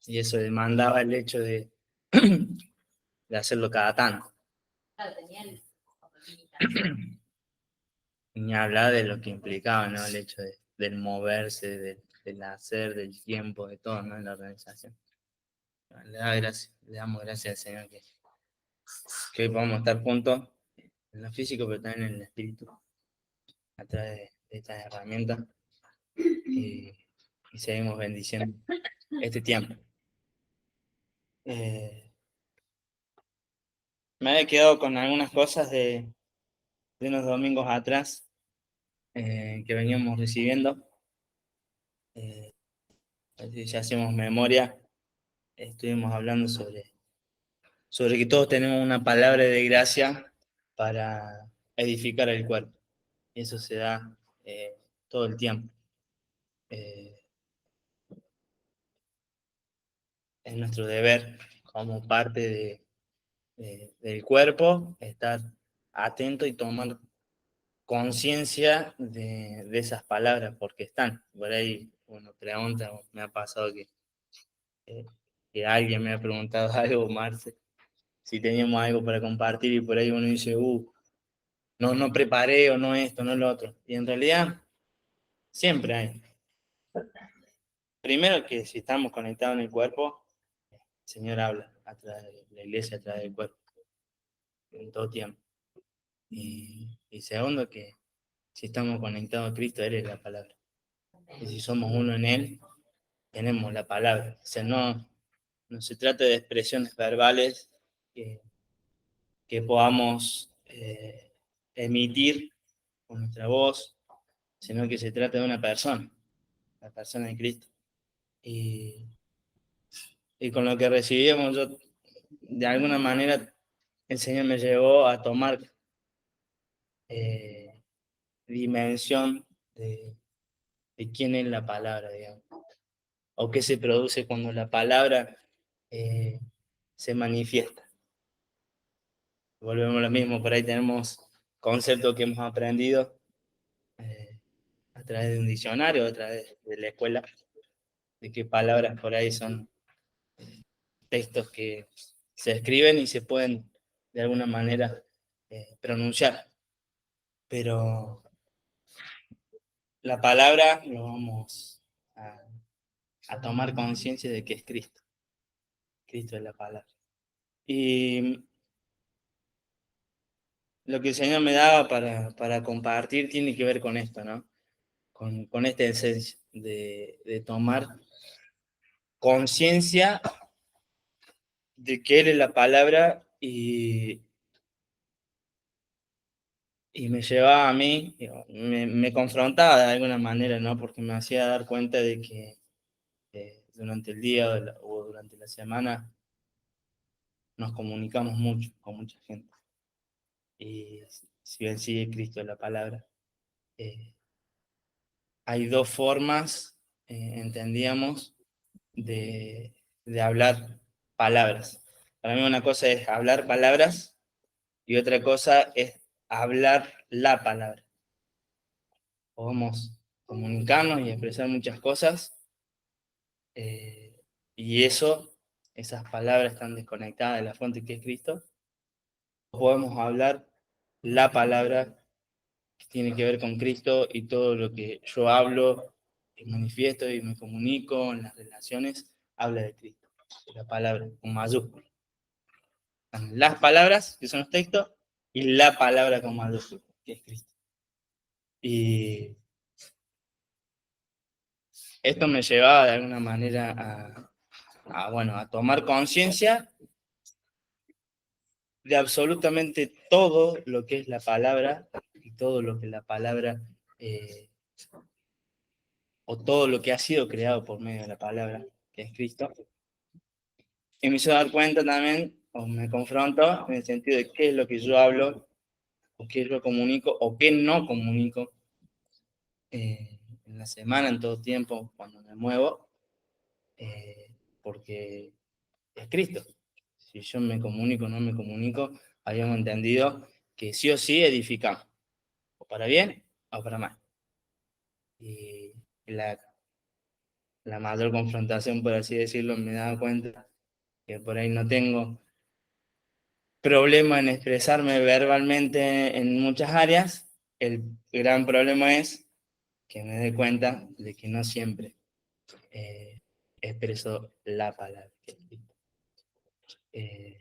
y eso demandaba el hecho de, de hacerlo cada tanto. Claro, tenía el Ni hablar de lo que implicaba, ¿no? El hecho del moverse, del hacer, del tiempo, de todo, ¿no? En la organización. Le damos gracias al Señor que hoy podamos estar juntos en lo físico, pero también en el espíritu, a través de estas herramientas, y, y seguimos bendiciendo este tiempo. Me había quedado con algunas cosas de unos domingos atrás que veníamos recibiendo. Si hacemos memoria, estuvimos hablando sobre que todos tenemos una palabra de gracia para edificar el cuerpo. Y eso se da todo el tiempo. Es nuestro deber como parte del cuerpo estar atento y tomar conciencia de esas palabras, porque están. Por ahí uno pregunta, me ha pasado eh, que alguien me ha preguntado algo, Marce, si teníamos algo para compartir, y por ahí uno dice, no preparé, o no esto, no lo otro. Y en realidad siempre hay. Primero que si estamos conectados en el cuerpo, el Señor habla a través de la iglesia, a través del cuerpo, en todo tiempo. Y segundo que si estamos conectados a Cristo, Él es la palabra. Y si somos uno en Él, tenemos la palabra. O sea, no se trata de expresiones verbales que podamos emitir con nuestra voz, sino que se trata de una persona, la persona de Cristo. Y con lo que recibimos, yo, de alguna manera, el Señor me llevó a tomar dimensión de quién es la palabra, digamos, o qué se produce cuando la palabra se manifiesta. Volvemos a lo mismo, por ahí tenemos conceptos que hemos aprendido a través de un diccionario, a través de la escuela, de qué palabras por ahí son textos que se escriben y se pueden de alguna manera pronunciar. Pero la palabra lo vamos a tomar conciencia de que es Cristo. Cristo es la palabra. Y lo que el Señor me daba para compartir tiene que ver con esto, ¿no? Con esta esencia de tomar conciencia de que Él es la palabra y me llevaba a mí, me confrontaba de alguna manera, ¿no? Porque me hacía dar cuenta de que durante el día o durante la semana nos comunicamos mucho con mucha gente. Y si bien sigue Cristo en la palabra, hay dos formas, entendíamos, de hablar palabras. Para mí una cosa es hablar palabras y otra cosa es hablar la palabra. Podemos comunicarnos y expresar muchas cosas, y esas palabras están desconectadas de la fuente que es Cristo. Podemos hablar la palabra que tiene que ver con Cristo, y todo lo que yo hablo y manifiesto y me comunico en las relaciones habla de Cristo, de la palabra con mayúscula. Las palabras, que son los textos, y la palabra con mayúscula, que es Cristo. Y esto me llevaba de alguna manera a tomar conciencia de absolutamente todo lo que es la palabra, y todo lo que la palabra, o todo lo que ha sido creado por medio de la palabra, que es Cristo. Y me hizo dar cuenta también, o me confronto, en el sentido de qué es lo que yo hablo, o qué es lo que comunico, o qué no comunico en la semana, en todo tiempo, cuando me muevo, porque es Cristo. Si yo me comunico o no me comunico, habíamos entendido que sí o sí edificamos, o para bien o para mal. Y la la mayor confrontación, por así decirlo, me he dado cuenta que por ahí no tengo problema en expresarme verbalmente en muchas áreas. El gran problema es que me doy cuenta de que no siempre eh, expreso la palabra. Eh,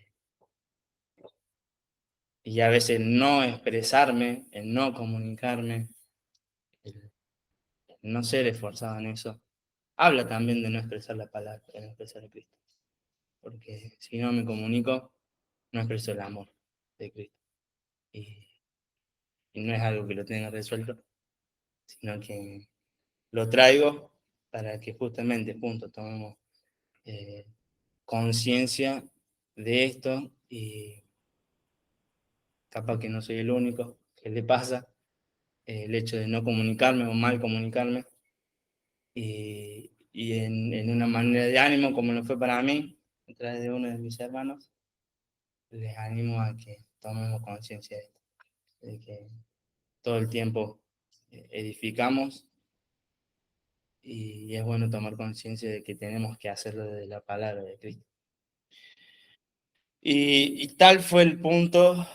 y a veces no expresarme, el no comunicarme, el no ser esforzado en eso, habla también de no expresar la palabra, de no expresar a Cristo. Porque si no me comunico, no expreso el amor de Cristo. Y, y no es algo que lo tenga resuelto, sino que lo traigo para que justamente juntos tomemos eh, conciencia de esto y capaz que no soy el único que le pasa el hecho de no comunicarme o mal comunicarme y en una manera de ánimo como lo fue para mí a través de uno de mis hermanos, les animo a que tomemos conciencia de esto, de que todo el tiempo edificamos y es bueno tomar conciencia de que tenemos que hacerlo desde la palabra de Cristo. Y tal fue el punto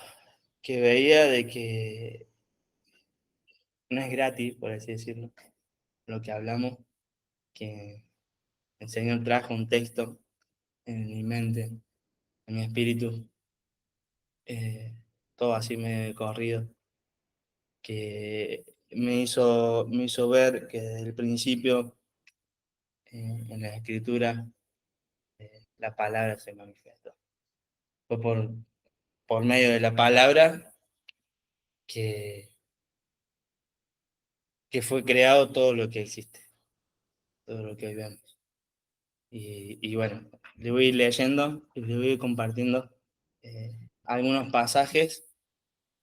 que veía de que no es gratis, por así decirlo, lo que hablamos, que el Señor trajo un texto en mi mente, en mi espíritu, eh, todo así me he corrido, que me hizo ver que desde el principio en la escritura la palabra se manifestó. Fue por medio de la palabra que, que fue creado todo lo que existe, todo lo que hoy vemos. Y bueno, le voy a ir leyendo y le voy a ir compartiendo algunos pasajes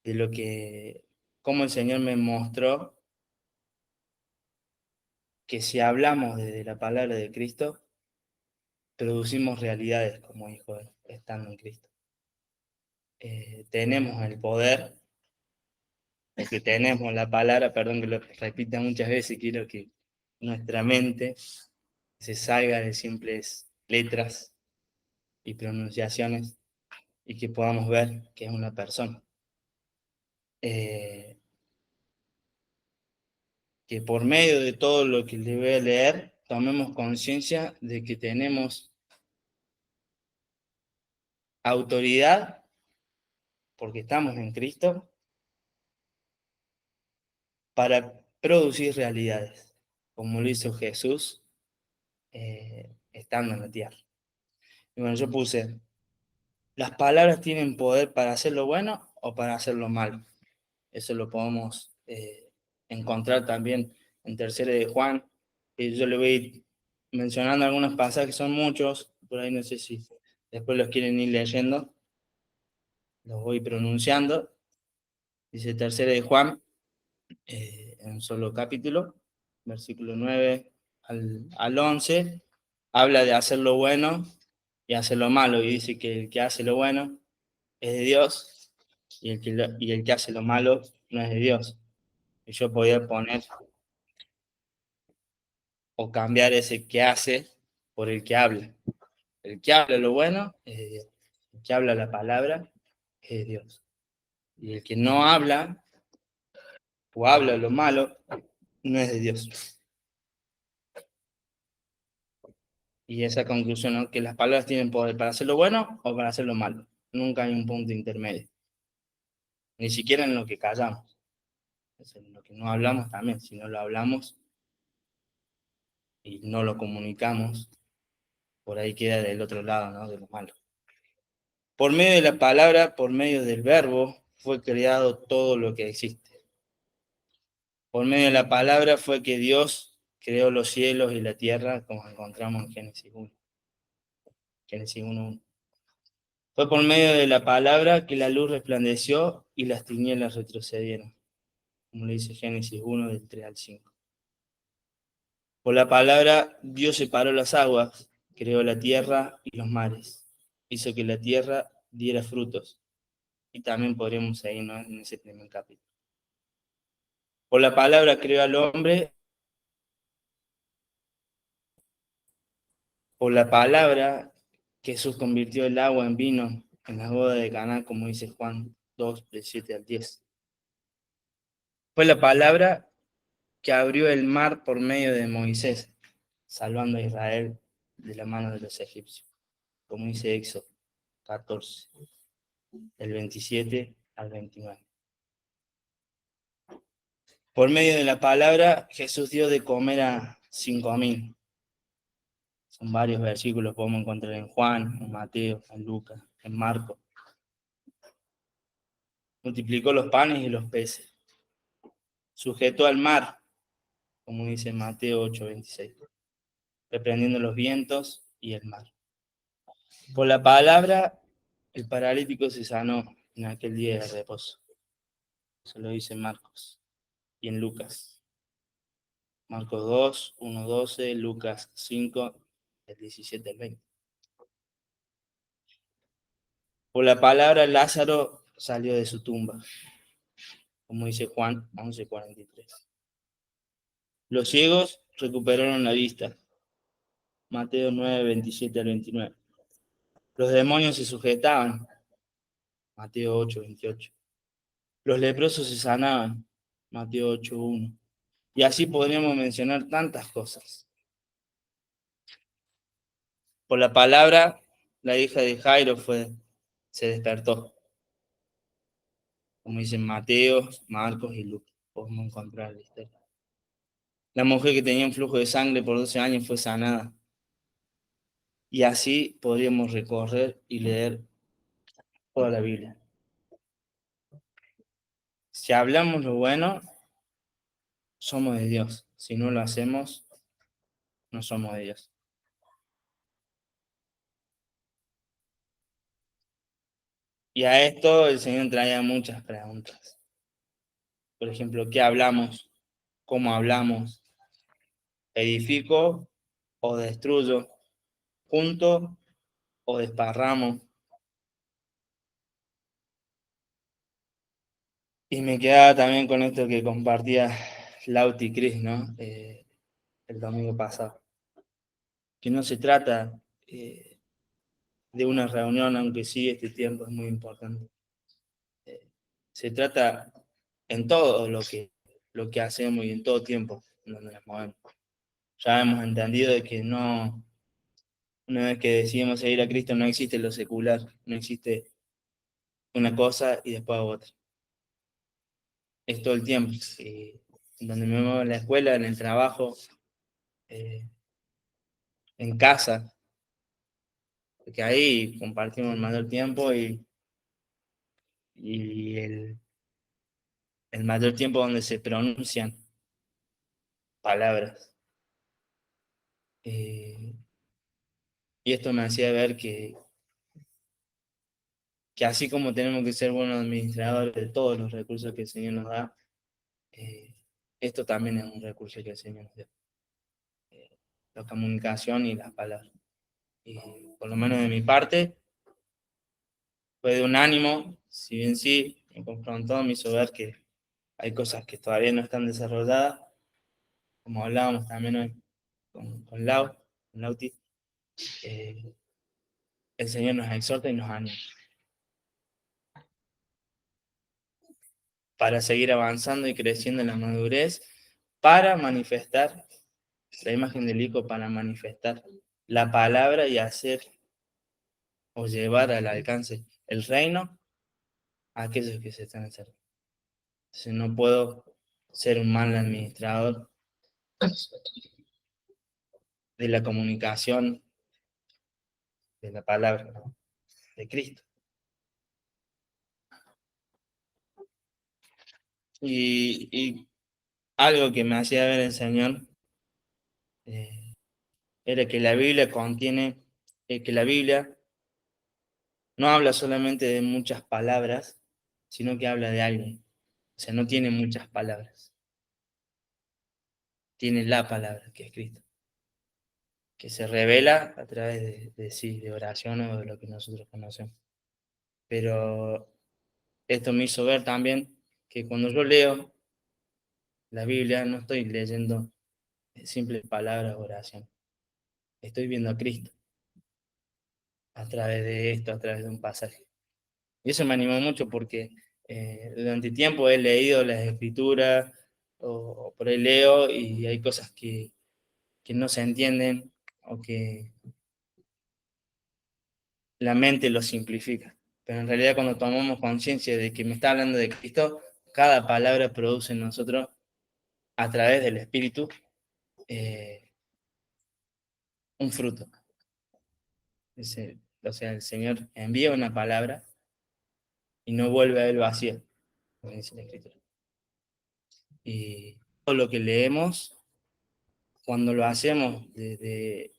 de lo que, cómo el Señor me mostró que si hablamos desde la palabra de Cristo, producimos realidades como hijos estando en Cristo. Tenemos el poder, es que tenemos la palabra, perdón que lo repita muchas veces, quiero que nuestra mente se salga de simples letras y pronunciaciones y que podamos ver que es una persona. Eh, que por medio de todo lo que le voy a leer, tomemos conciencia de que tenemos autoridad, porque estamos en Cristo, para producir realidades, como lo hizo Jesús estando en la tierra. Y bueno, yo puse, las palabras tienen poder para hacer lo bueno o para hacer lo malo. Eso lo podemos encontrar también en Tercera de Juan. Y yo le voy a ir mencionando algunos pasajes, son muchos, por ahí no sé si después los quieren ir leyendo, los voy pronunciando. Dice Tercera de Juan, en un solo capítulo, versículo 9 al 11, habla de hacer lo bueno y hacer lo malo, y dice que el que hace lo bueno es de Dios y el que hace lo malo no es de Dios. Y yo podía poner o cambiar ese que hace por el que habla. El que habla lo bueno es de Dios. El que habla la palabra es de Dios. Y el que no habla o habla lo malo no es de Dios. Y esa conclusión, ¿no? Que las palabras tienen poder para hacer lo bueno o para hacer lo malo. Nunca hay un punto intermedio. Ni siquiera en lo que callamos. Es en lo que no hablamos también. Si no lo hablamos y no lo comunicamos, por ahí queda del otro lado, ¿no? De lo malo. Por medio de la palabra, por medio del verbo, fue creado todo lo que existe. Por medio de la palabra fue que Dios creó los cielos y la tierra, como encontramos en Génesis 1. Génesis 1:1. Fue por medio de la palabra que la luz resplandeció y las tinieblas retrocedieron, como le dice Génesis 1, del 3 al 5. Por la palabra Dios separó las aguas, creó la tierra y los mares, hizo que la tierra diera frutos. Y también podríamos seguir, ¿no?, en ese primer capítulo. Por la palabra creó al hombre Por la palabra, Jesús convirtió el agua en vino en las bodas de Caná, como dice Juan 2, del 7 al 10. Fue la palabra que abrió el mar por medio de Moisés, salvando a Israel de la mano de los egipcios, como dice Éxodo 14, del 27 al 29. Por medio de la palabra, Jesús dio de comer a 5.000. Son varios versículos, podemos encontrar en Juan, en Mateo, en Lucas, en Marcos. Multiplicó los panes y los peces. Sujetó al mar, como dice Mateo 8:26, reprendiendo los vientos y el mar. Por la palabra, el paralítico se sanó en aquel día de reposo. Eso lo dice Marcos y en Lucas. Marcos 2, 1, 12, Lucas 5, del 17 al 20. Por la palabra, Lázaro salió de su tumba, como dice Juan 11:43. Los ciegos recuperaron la vista, Mateo 9, 27 al 29. Los demonios se sujetaban, Mateo 8, 28. Los leprosos se sanaban, Mateo 8, 1. Y así podríamos mencionar tantas cosas. Por la palabra, la hija de Jairo se despertó, como dicen Mateo, Marcos y Lucas. Podemos encontrar la historia. La mujer que tenía un flujo de sangre por 12 años fue sanada. Y así podríamos recorrer y leer toda la Biblia. Si hablamos lo bueno, somos de Dios. Si no lo hacemos, no somos de Dios. Y a esto el Señor traía muchas preguntas. Por ejemplo, ¿qué hablamos? ¿Cómo hablamos? ¿Edifico o destruyo? ¿Junto o desparramo? Y me quedaba también con esto que compartía Lauti y Chris, ¿no? El domingo pasado. Que no se trata de una reunión, aunque sí este tiempo es muy importante. Se trata en todo lo que hacemos y en todo tiempo donde nos movemos. Ya hemos entendido de que no, una vez que decidimos seguir a Cristo, no existe lo secular, no existe una cosa y después otra. Es todo el tiempo. Donde me muevo en la escuela, en el trabajo, eh, en casa, porque ahí compartimos el mayor tiempo y el mayor tiempo donde se pronuncian palabras. Y esto me hacía ver que así como tenemos que ser buenos administradores de todos los recursos que el Señor nos da, esto también es un recurso que el Señor nos da. La comunicación y las palabras. Y por lo menos de mi parte, fue de un ánimo, si bien sí, me confrontó, me hizo ver que hay cosas que todavía no están desarrolladas, como hablábamos también hoy con Lauti, el Señor nos exhorta y nos anima para seguir avanzando y creciendo en la madurez, para manifestar la imagen del Hijo, para manifestar la palabra y hacer o llevar al alcance el reino a aquellos que se están acercando. Entonces no puedo ser un mal administrador de la comunicación de la palabra, ¿no?, de Cristo. Y algo que me hacía ver el Señor era que la Biblia contiene, que la Biblia no habla solamente de muchas palabras, sino que habla de alguien. O sea, no tiene muchas palabras. Tiene la palabra, que es Cristo, que se revela a través sí, de oraciones o de lo que nosotros conocemos. Pero esto me hizo ver también que cuando yo leo la Biblia no estoy leyendo simples palabras o oraciones. estoy viendo a Cristo a través de esto, a través de un pasaje. Y eso me animó mucho porque durante tiempo he leído las escrituras o por ahí leo y hay cosas que no se entienden o que la mente lo simplifica. Pero en realidad cuando tomamos conciencia de que me está hablando de Cristo, cada palabra produce en nosotros, a través del Espíritu, eh, un fruto. O sea, el Señor envía una palabra y no vuelve a él vacía, como dice la Escritura. Y todo lo que leemos, cuando lo hacemos desde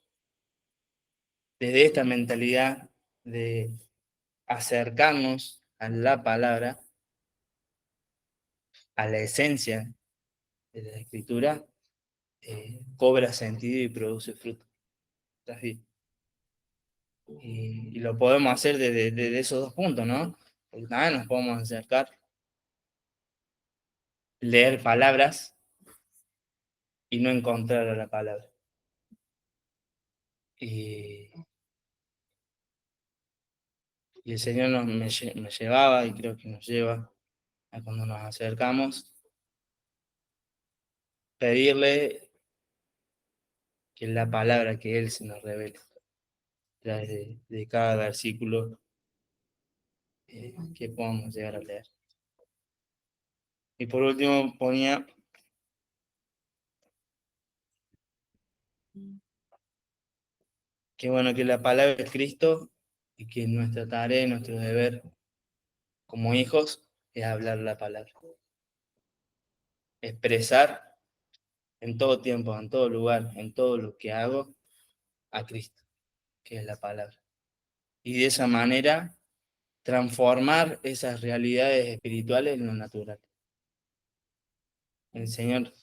esta mentalidad de acercarnos a la palabra, a la esencia de la Escritura, cobra sentido y produce fruto. Así. Y lo podemos hacer desde esos dos puntos, ¿no? Porque también nos podemos acercar, leer palabras y no encontrar a la palabra. Y, y el Señor me llevaba, y creo que nos lleva, a cuando nos acercamos, pedirle que la palabra que Él se nos revele a través de cada versículo que podamos llegar a leer. Y por último ponía que bueno, que la palabra es Cristo y que nuestra tarea, nuestro deber como hijos es hablar la palabra. Expresar en todo tiempo, en todo lugar, en todo lo que hago, a Cristo, que es la palabra. Y de esa manera transformar esas realidades espirituales en lo natural. El Señor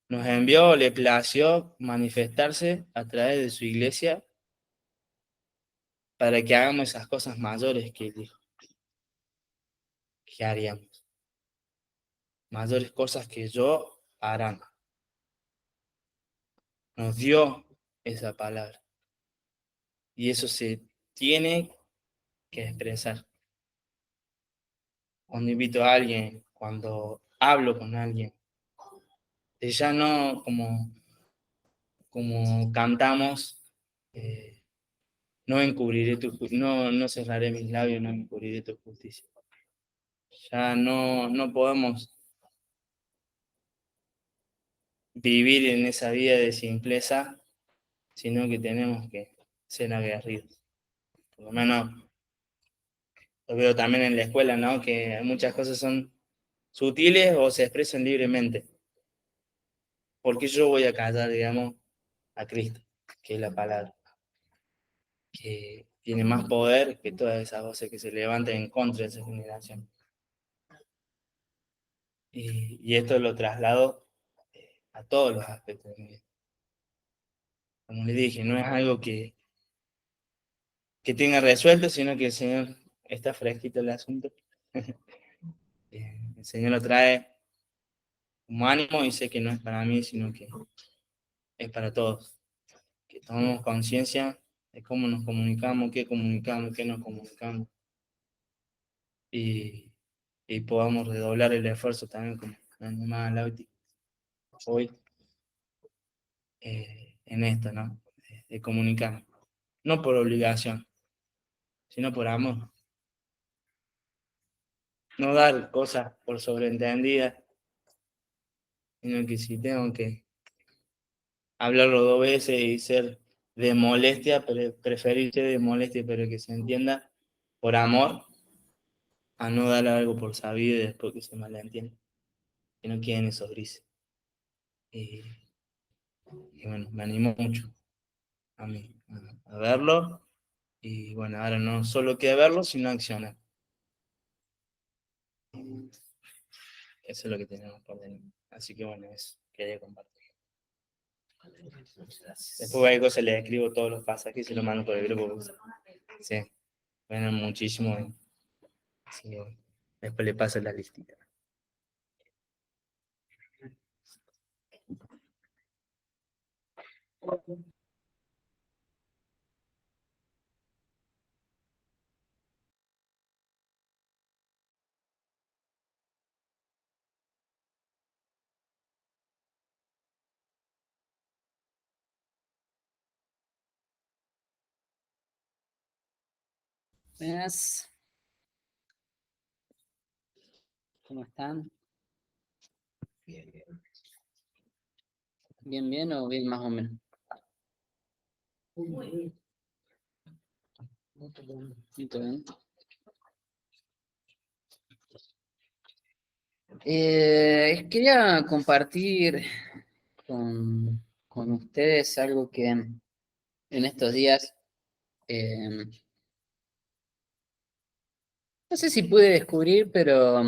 nos envió, le plació manifestarse a través de su iglesia para que hagamos esas cosas mayores que Él dijo que haríamos. Mayores cosas que yo harán. Nos dio esa palabra. Y eso se tiene que expresar. Cuando invito a alguien, cuando hablo con alguien, ya no como cantamos, no encubriré no cerraré mis labios, no encubriré tu justicia. Ya no podemos vivir en esa vida de simpleza, sino que tenemos que ser aguerridos. Por lo menos lo veo también en la escuela, ¿no? Que muchas cosas son sutiles o se expresan libremente. Porque yo voy a callar, digamos, a Cristo, que es la palabra, que tiene más poder que todas esas voces que se levantan en contra de esa generación. Y esto lo traslado a todos los aspectos de mi vida. Como les dije, no es algo que tenga resuelto, sino que el Señor está fresquito el asunto. El Señor lo trae como ánimo y sé que no es para mí, sino que es para todos. Que tomemos conciencia de cómo nos comunicamos, qué nos comunicamos. Y podamos redoblar el esfuerzo también como animal Lauti hoy en esto, ¿no? De comunicar. No por obligación, sino por amor. No dar cosas por sobreentendidas, sino que si tengo que hablarlo dos veces y ser de molestia, preferir ser de molestia, pero que se entienda por amor, a no dar algo por sabido y después que se malentienda, que no queden esos grises. Y, y bueno, me animó mucho a mí a verlo, y bueno, ahora no solo queda verlo, sino accionar. Eso es lo que tenemos por dentro. Así que bueno, eso quería compartir. Después cualquier cosa le escribo todos los pasajes y se lo mando por el grupo. Sí, bueno, muchísimo. Sí, después le paso la listita. Buenas, ¿cómo están? ¿Bien, bien o bien más o menos? Muy bien. Quería compartir con ustedes algo que en estos días, no sé si pude descubrir, pero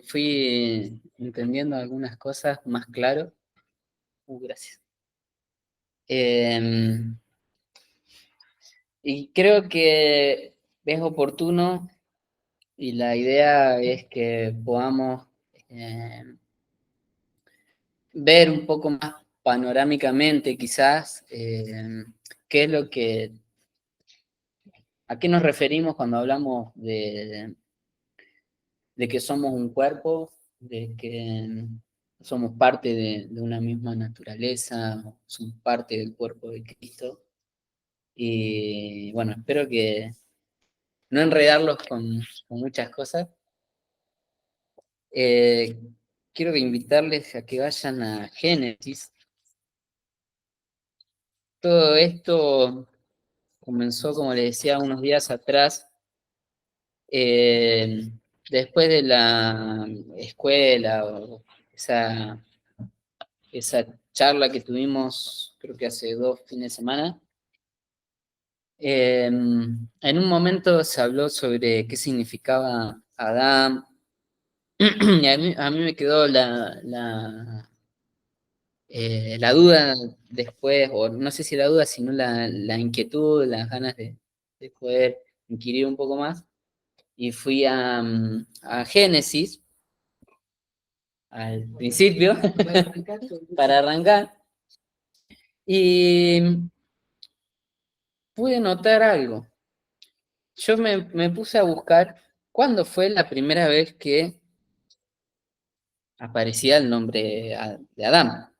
fui entendiendo algunas cosas más claro. Gracias. Y creo que es oportuno y la idea es que podamos ver un poco más panorámicamente quizás qué es lo que, a qué nos referimos cuando hablamos de que somos un cuerpo, de que somos parte de una misma naturaleza, somos parte del cuerpo de Cristo. Y bueno, espero que no enredarlos con muchas cosas. Eh, Quiero invitarles a que vayan a Génesis. Todo esto comenzó, como les decía, unos días atrás, eh, después de la escuela, o esa charla que tuvimos, creo que hace 2 fines de semana. En un momento se habló sobre qué significaba Adán, y a mí me quedó la duda después, o no sé si la duda, sino la inquietud, las ganas de poder inquirir un poco más. Y fui a Génesis, al principio, para arrancar, y pude notar algo. Yo me puse a buscar cuándo fue la primera vez que aparecía el nombre de Adán.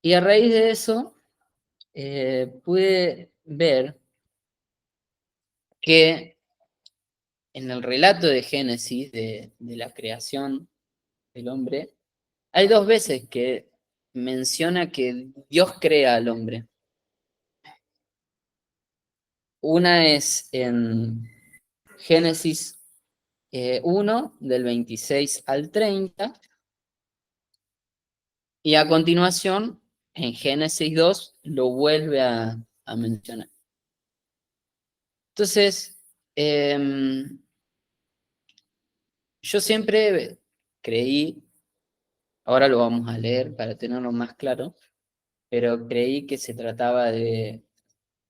Y a raíz de eso, pude ver que en el relato de Génesis, de la creación del hombre, hay 2 veces que menciona que Dios crea al hombre. Una es en Génesis 1, del 26 al 30, y a continuación, en Génesis 2, lo vuelve a mencionar. Entonces, yo siempre creí, ahora lo vamos a leer para tenerlo más claro, pero creí que se trataba de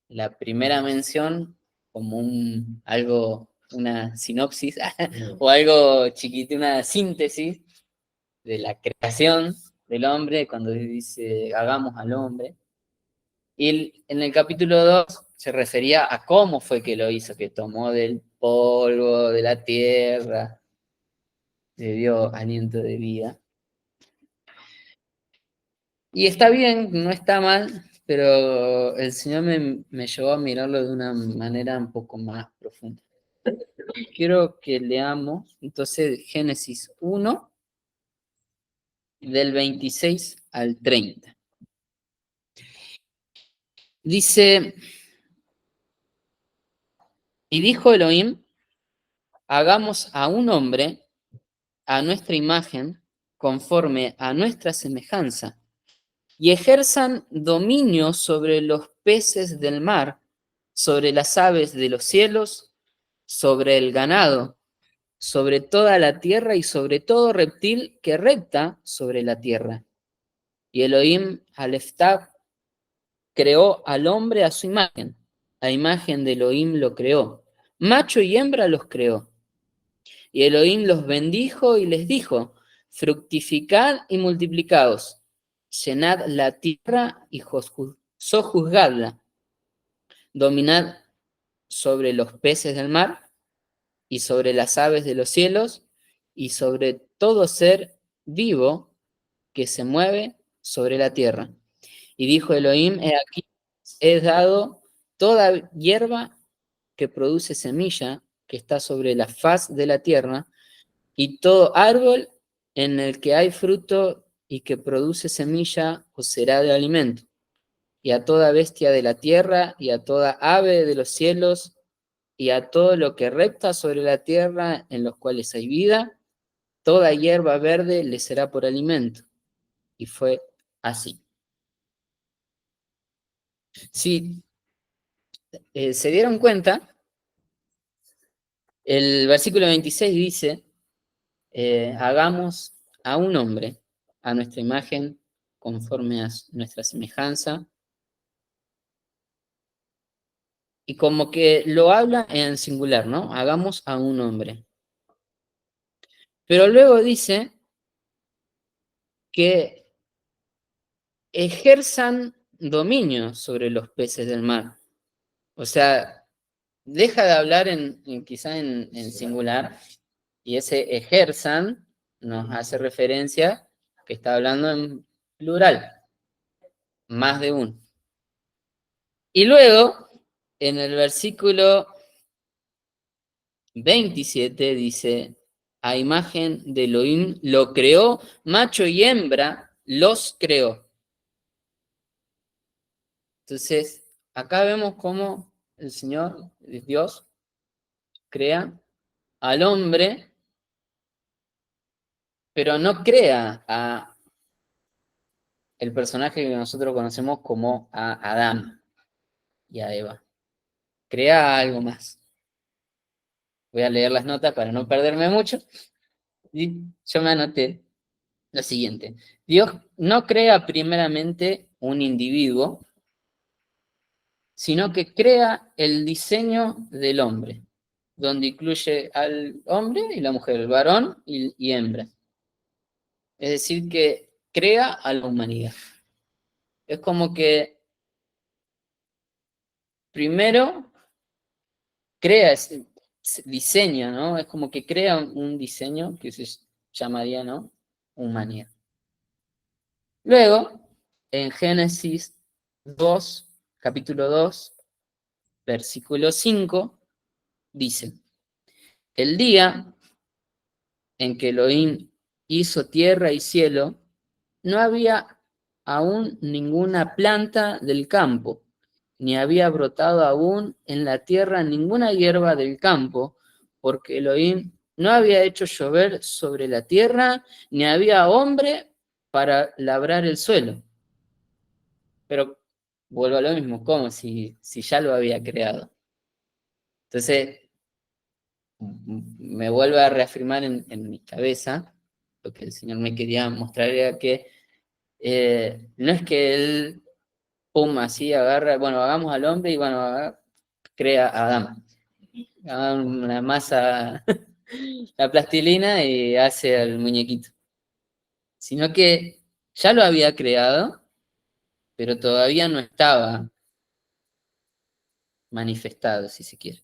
la primera mención como una sinopsis o algo chiquito, una síntesis de la creación del hombre cuando dice hagamos al hombre. Y en el capítulo 2 se refería a cómo fue que lo hizo, que tomó del polvo de la tierra, le dio aliento de vida. Y está bien, no está mal, pero el Señor me llevó a mirarlo de una manera un poco más profunda. Quiero que leamos entonces Génesis 1, del 26 al 30. Dice, y dijo Elohim, hagamos a un hombre a nuestra imagen, conforme a nuestra semejanza, y ejerzan dominio sobre los peces del mar, sobre las aves de los cielos, sobre el ganado, sobre toda la tierra y sobre todo reptil que repta sobre la tierra. Y Elohim Aleftab creó al hombre a su imagen. A imagen de Elohim lo creó. Macho y hembra los creó. Y Elohim los bendijo y les dijo, fructificad y multiplicaos, llenad la tierra y sojuzgadla, dominad sobre los peces del mar y sobre las aves de los cielos y sobre todo ser vivo que se mueve sobre la tierra. Y dijo Elohim, he aquí, he dado toda hierba que produce semilla, que está sobre la faz de la tierra, y todo árbol en el que hay fruto y que produce semilla, os será de alimento. Y a toda bestia de la tierra, y a toda ave de los cielos, y a todo lo que repta sobre la tierra, en los cuales hay vida, toda hierba verde le será por alimento. Y fue así. Si se dieron cuenta, el versículo 26 dice, hagamos a un hombre a nuestra imagen, conforme a nuestra semejanza, y como que lo habla en singular, ¿no? Hagamos a un hombre. Pero luego dice que ejerzan dominio sobre los peces del mar. O sea, deja de hablar quizá en singular, y ese ejerzan nos hace referencia que está hablando en plural, más de uno. Y luego, en el versículo 27 dice, a imagen de Elohim lo creó, macho y hembra los creó. Entonces, acá vemos cómo el Señor, Dios, crea al hombre, pero no crea a el personaje que nosotros conocemos como a Adán y a Eva. Crea algo más. Voy a leer las notas para no perderme mucho. Y yo me anoté lo siguiente. Dios no crea primeramente un individuo, sino que crea el diseño del hombre, donde incluye al hombre y la mujer, el varón y hembra. Es decir, que crea a la humanidad. Es como que primero crea, diseña, ¿no? Es como que crea un diseño que se llamaría, ¿no? Humanidad. Luego, en Génesis 2, capítulo 2, versículo 5, dice, el día en que Elohim hizo tierra y cielo, no había aún ninguna planta del campo, ni había brotado aún en la tierra ninguna hierba del campo, porque Elohim no había hecho llover sobre la tierra, ni había hombre para labrar el suelo. Pero vuelvo a lo mismo, como si ya lo había creado. Entonces, me vuelve a reafirmar en mi cabeza lo que el Señor me quería mostrar era que no es que Él, pum, así agarra, bueno, hagamos al hombre y bueno, crea a Adán. Haga una masa, la plastilina y hace al muñequito. Sino que ya lo había creado, pero todavía no estaba manifestado, si se quiere.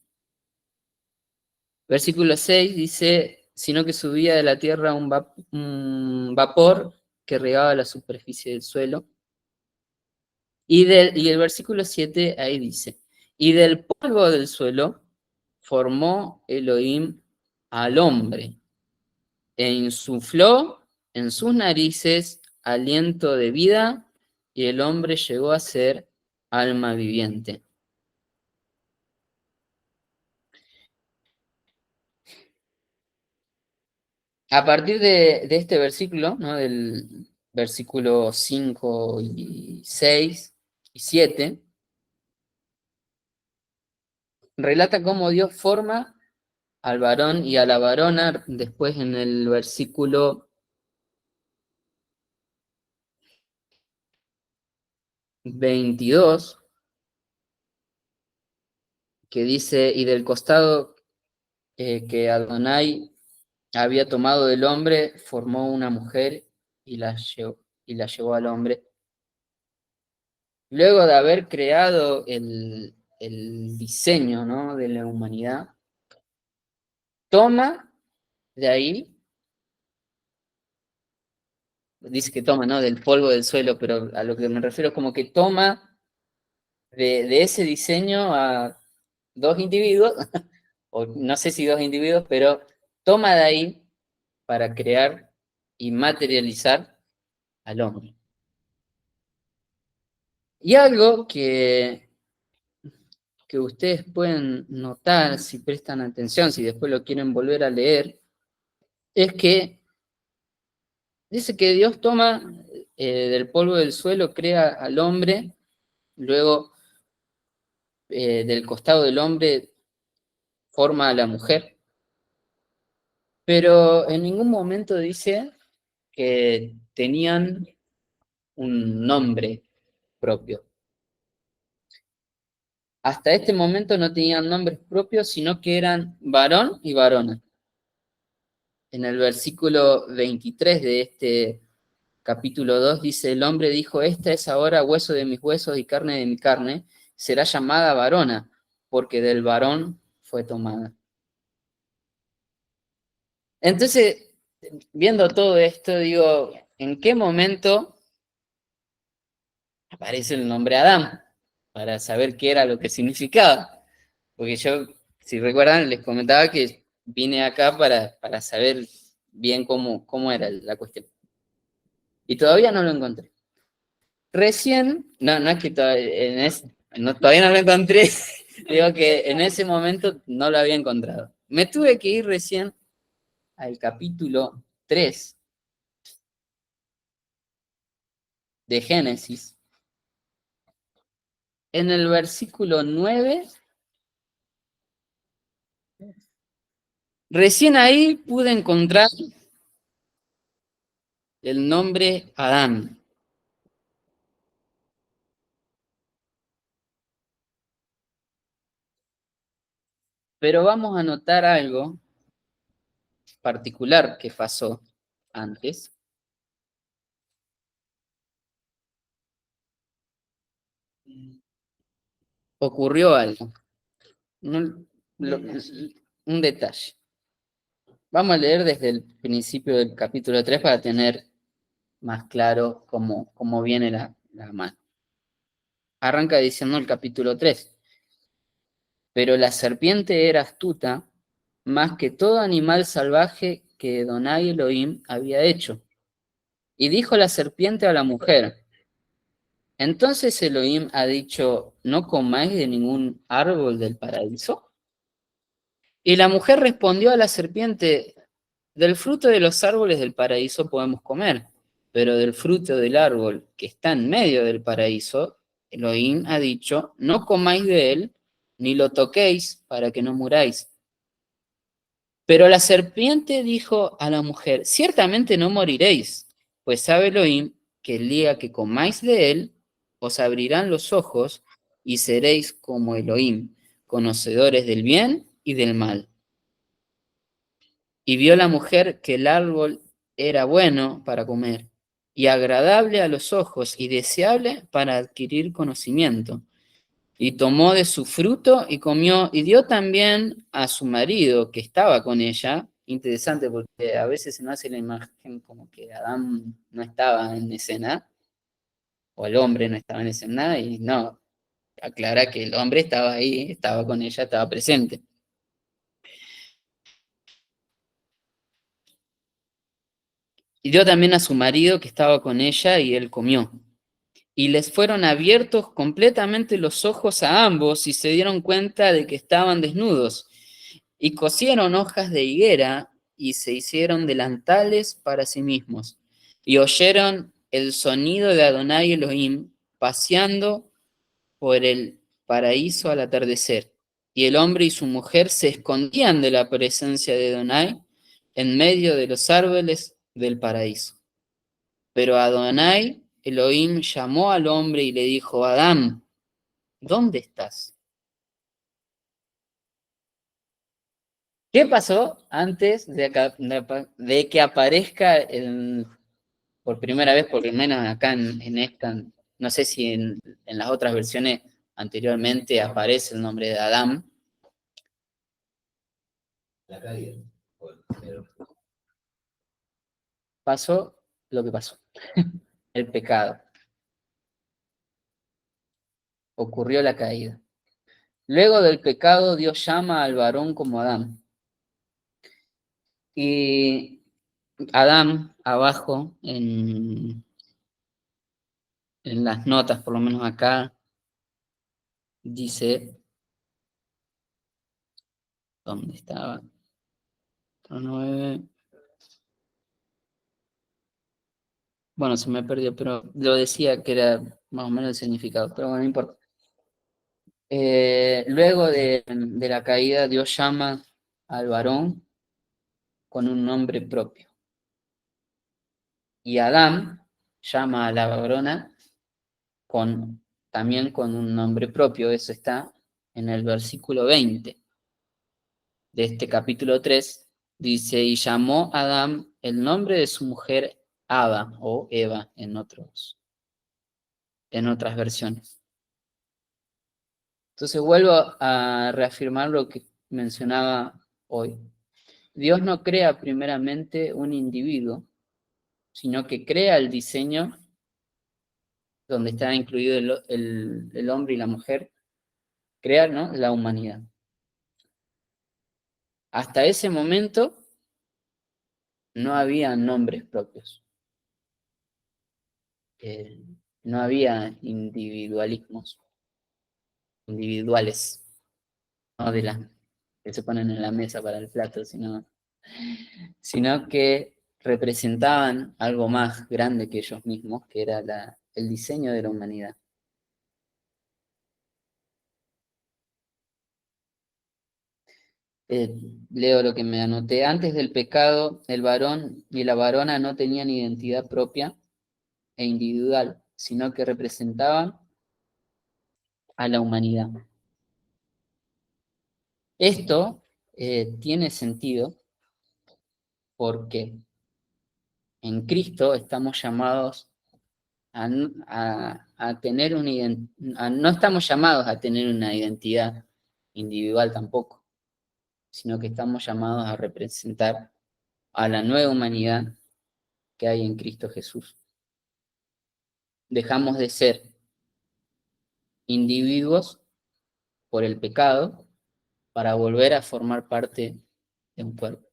Versículo 6 dice, sino que subía de la tierra un vapor que regaba la superficie del suelo. Y el versículo 7 ahí dice, y del polvo del suelo formó Elohim al hombre, e insufló en sus narices aliento de vida, y el hombre llegó a ser alma viviente. A partir de este versículo, ¿no? Del versículo 5 y 6 y 7, relata cómo Dios forma al varón y a la varona, después en el versículo 22, que dice, y del costado que Adonai había tomado del hombre, formó una mujer y la llevó. y la llevó al hombre. Luego de haber creado el diseño, ¿no?, de la humanidad, toma de ahí, dice que toma, ¿no?, del polvo del suelo, pero a lo que me refiero es como que toma de ese diseño a dos individuos, o no sé si dos individuos, pero toma de ahí para crear y materializar al hombre. Y algo que ustedes pueden notar si prestan atención, si después lo quieren volver a leer, es que dice que Dios toma del polvo del suelo, crea al hombre, luego del costado del hombre forma a la mujer, pero en ningún momento dice que tenían un nombre propio. Hasta este momento no tenían nombres propios, sino que eran varón y varona. En el versículo 23 de este capítulo 2 dice, el hombre dijo, esta es ahora hueso de mis huesos y carne de mi carne, será llamada varona, porque del varón fue tomada. Entonces, viendo todo esto, digo, ¿en qué momento aparece el nombre Adán? Para saber qué era lo que significaba. Porque yo, si recuerdan, les comentaba que vine acá para saber bien cómo era la cuestión. Y todavía no lo encontré. Recién, no es que todavía no lo encontré, digo que en ese momento no lo había encontrado. Me tuve que ir recién al capítulo 3 de Génesis. En el versículo 9, recién ahí pude encontrar el nombre Adán. Pero vamos a notar algo particular que pasó antes. Ocurrió algo. Un detalle. Vamos a leer desde el principio del capítulo 3 para tener más claro cómo viene la mano. Arranca diciendo el capítulo 3. Pero la serpiente era astuta más que todo animal salvaje que Adonai Elohim había hecho. Y dijo la serpiente a la mujer, entonces Elohim ha dicho, ¿no comáis de ningún árbol del paraíso? Y la mujer respondió a la serpiente, del fruto de los árboles del paraíso podemos comer, pero del fruto del árbol que está en medio del paraíso, Elohim ha dicho, no comáis de él, ni lo toquéis para que no muráis. Pero la serpiente dijo a la mujer, ciertamente no moriréis, pues sabe Elohim que el día que comáis de él, os abrirán los ojos y seréis como Elohim, conocedores del bien y del mal. Y vio la mujer que el árbol era bueno para comer, y agradable a los ojos, y deseable para adquirir conocimiento. Y tomó de su fruto y comió, y dio también a su marido que estaba con ella. Interesante porque a veces se nos hace la imagen como que Adán no estaba en escena, o el hombre no estaba en escena, y no, aclara que el hombre estaba ahí, estaba con ella, estaba presente. Y dio también a su marido que estaba con ella, y él comió. Y les fueron abiertos completamente los ojos a ambos, y se dieron cuenta de que estaban desnudos. Y cosieron hojas de higuera y se hicieron delantales para sí mismos. Y oyeron el sonido de Adonai Elohim paseando por el paraíso al atardecer. Y el hombre y su mujer se escondían de la presencia de Adonai en medio de los árboles del paraíso. Pero Adonai Elohim llamó al hombre y le dijo, Adán, ¿dónde estás? ¿Qué pasó antes de que aparezca por primera vez, por lo menos acá en esta, no sé si en las otras versiones anteriormente aparece el nombre de Adán. La caída. Pero Pasó lo que pasó, el pecado. Ocurrió la caída. Luego del pecado, Dios llama al varón como Adán. Y Adán, abajo, en las notas, por lo menos acá, dice, ¿dónde estaba? 9. Bueno, se me perdió, pero lo decía que era más o menos el significado, pero bueno, no importa. Luego de la caída, Dios llama al varón con un nombre propio. Y Adán llama a la varona también con un nombre propio. Eso está en el versículo 20 de este capítulo 3. Dice, y llamó Adán el nombre de su mujer Ava o Eva en otras versiones. Entonces vuelvo a reafirmar lo que mencionaba hoy. Dios no crea primeramente un individuo, sino que crea el diseño donde está incluido el hombre y la mujer, crea, ¿no?, la humanidad. Hasta ese momento no había nombres propios, no había individuales, no de las que se ponen en la mesa para el plato, sino que representaban algo más grande que ellos mismos, que era el diseño de la humanidad. Leo lo que me anoté. Antes del pecado, el varón y la varona no tenían identidad propia e individual, sino que representaban a la humanidad. Esto tiene sentido porque en Cristo estamos llamados a tener no estamos llamados a tener una identidad individual tampoco, sino que estamos llamados a representar a la nueva humanidad que hay en Cristo Jesús. Dejamos de ser individuos por el pecado para volver a formar parte de un cuerpo.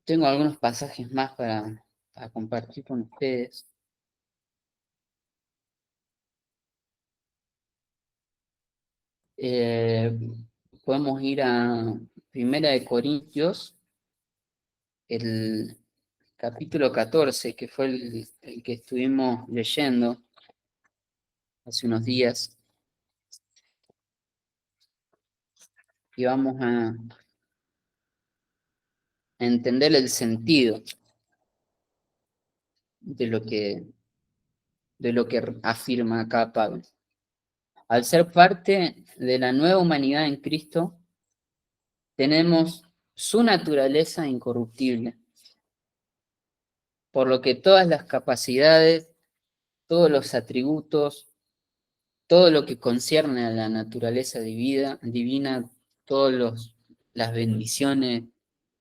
Tengo algunos pasajes más para compartir con ustedes. Podemos ir a Primera de Corintios, el capítulo 14, que fue el que estuvimos leyendo hace unos días. Y vamos a entender el sentido de lo que afirma acá Pablo. Al ser parte de la nueva humanidad en Cristo, tenemos su naturaleza incorruptible, por lo que todas las capacidades, todos los atributos, todo lo que concierne a la naturaleza divina, todas las bendiciones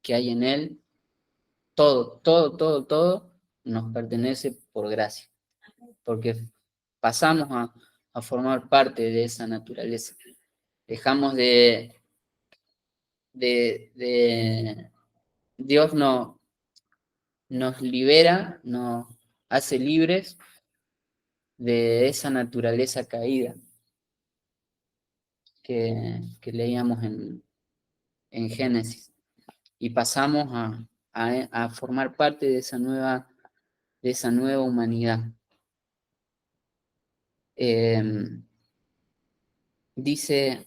que hay en él, todo nos pertenece por gracia, porque pasamos a formar parte de esa naturaleza. Dejamos Dios nos libera, nos hace libres de esa naturaleza caída que leíamos en Génesis, y pasamos a formar parte de esa nueva humanidad. Dice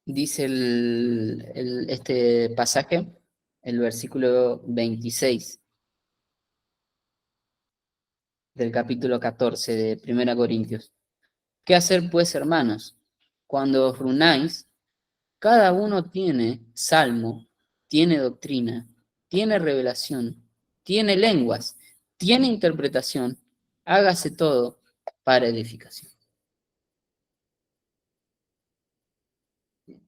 este pasaje, el versículo 26 del capítulo 14 de 1 Corintios. ¿Qué hacer pues, hermanos? Cuando os reunáis, cada uno tiene salmo, tiene doctrina, tiene revelación, tiene lenguas, tiene interpretación, hágase todo para edificación.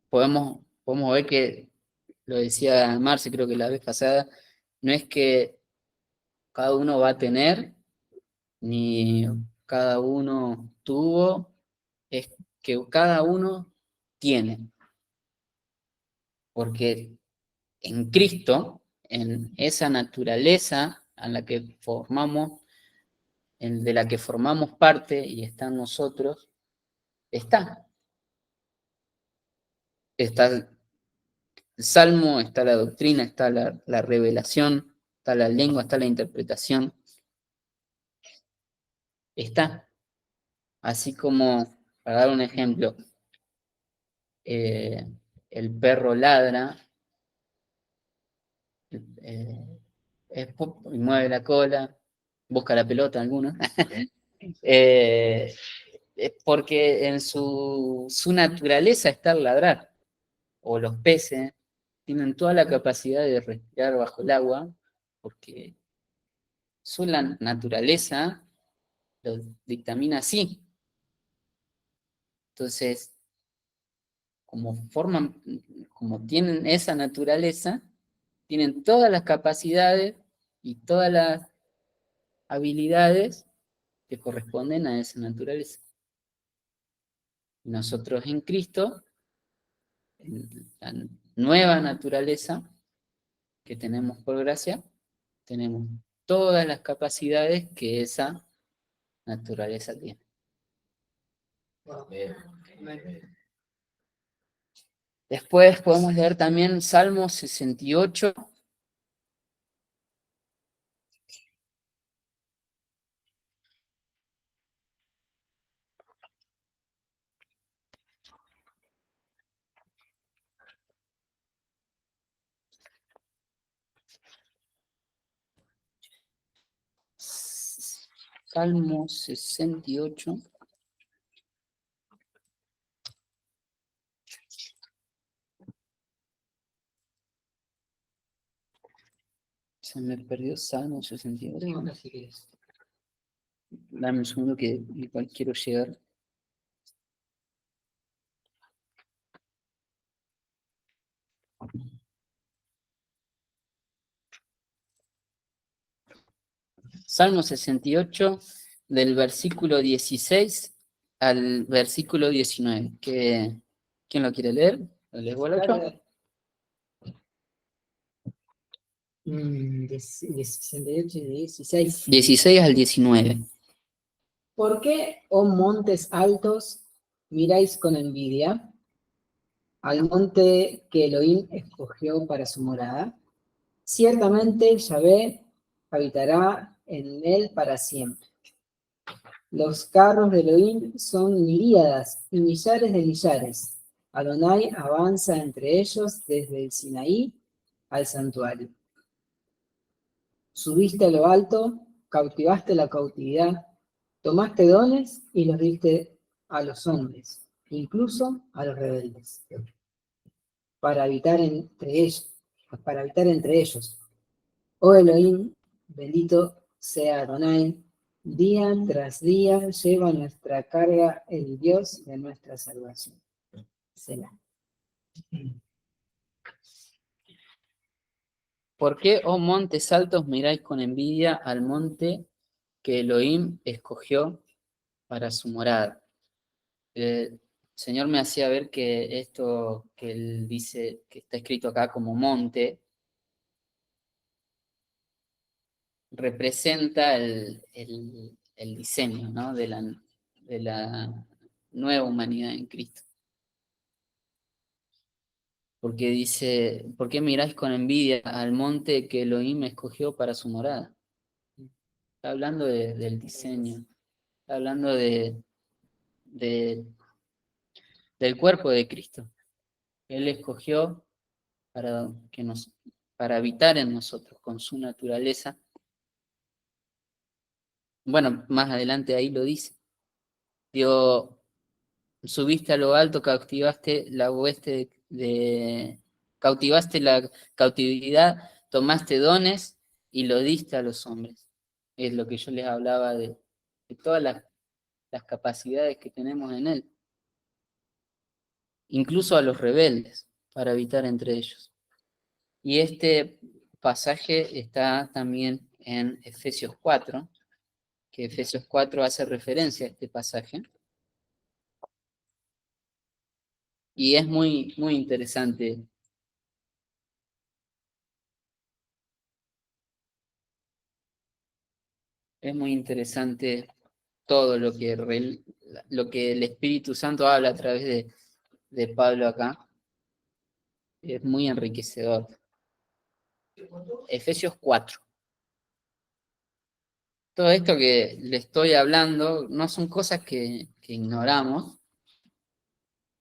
Podemos ver que, lo decía Marce, creo que la vez pasada, no es que cada uno va a tener, ni cada uno tuvo, es que cada uno tiene. Porque en Cristo, en esa naturaleza a la que formamos, de la que formamos parte y está en nosotros, está. Está el salmo, está la doctrina, está la revelación, está la lengua, está la interpretación. Está. Así como, para dar un ejemplo, el perro ladra, y mueve la cola, busca la pelota algunos, porque en su naturaleza está el ladrar, o los peces tienen toda la capacidad de respirar bajo el agua, porque su naturaleza lo dictamina así. Entonces, como tienen esa naturaleza, tienen todas las capacidades y todas las habilidades que corresponden a esa naturaleza. Nosotros en Cristo, en la nueva naturaleza que tenemos por gracia, tenemos todas las capacidades que esa naturaleza tiene. Después podemos leer también Salmo 68. Salmo 68. Se me perdió Salmo 68. Dame un segundo que igual quiero llegar. Salmo 68, del versículo 16 al versículo 19. ¿Quién lo quiere leer? ¿Lo leo al otro? De 68 y 16. 16 al 19. ¿Por qué, oh montes altos, miráis con envidia al monte que Elohim escogió para su morada? Ciertamente Yahvé habitará en él para siempre. Los carros de Elohim son miríadas y millares de millares. Adonai avanza entre ellos desde el Sinaí al santuario. Subiste a lo alto, cautivaste la cautividad, tomaste dones y los diste a los hombres, incluso a los rebeldes, para habitar entre ellos. Oh Elohim, bendito sea Adonai, día tras día lleva nuestra carga el Dios de nuestra salvación. Selah. ¿Por qué, oh montes altos, miráis con envidia al monte que Elohim escogió para su morada? El Señor me hacía ver que esto que él dice, que está escrito acá como monte, representa el diseño, ¿no?, de la nueva humanidad en Cristo. Porque dice, ¿por qué miráis con envidia al monte que Elohim escogió para su morada? Está hablando del diseño, está hablando del cuerpo de Cristo. Él escogió para habitar en nosotros con su naturaleza. Bueno, más adelante ahí lo dice. Subiste a lo alto, cautivaste la hueste cautivaste la cautividad, tomaste dones y lo diste a los hombres. Es lo que yo les hablaba de todas las capacidades que tenemos en Él, incluso a los rebeldes, para habitar entre ellos. Y este pasaje está también en Efesios 4, que Efesios 4 hace referencia a este pasaje. Y es muy, muy interesante. Es muy interesante todo lo que el Espíritu Santo habla a través de Pablo acá. Es muy enriquecedor. Efesios 4. Todo esto que le estoy hablando no son cosas que ignoramos,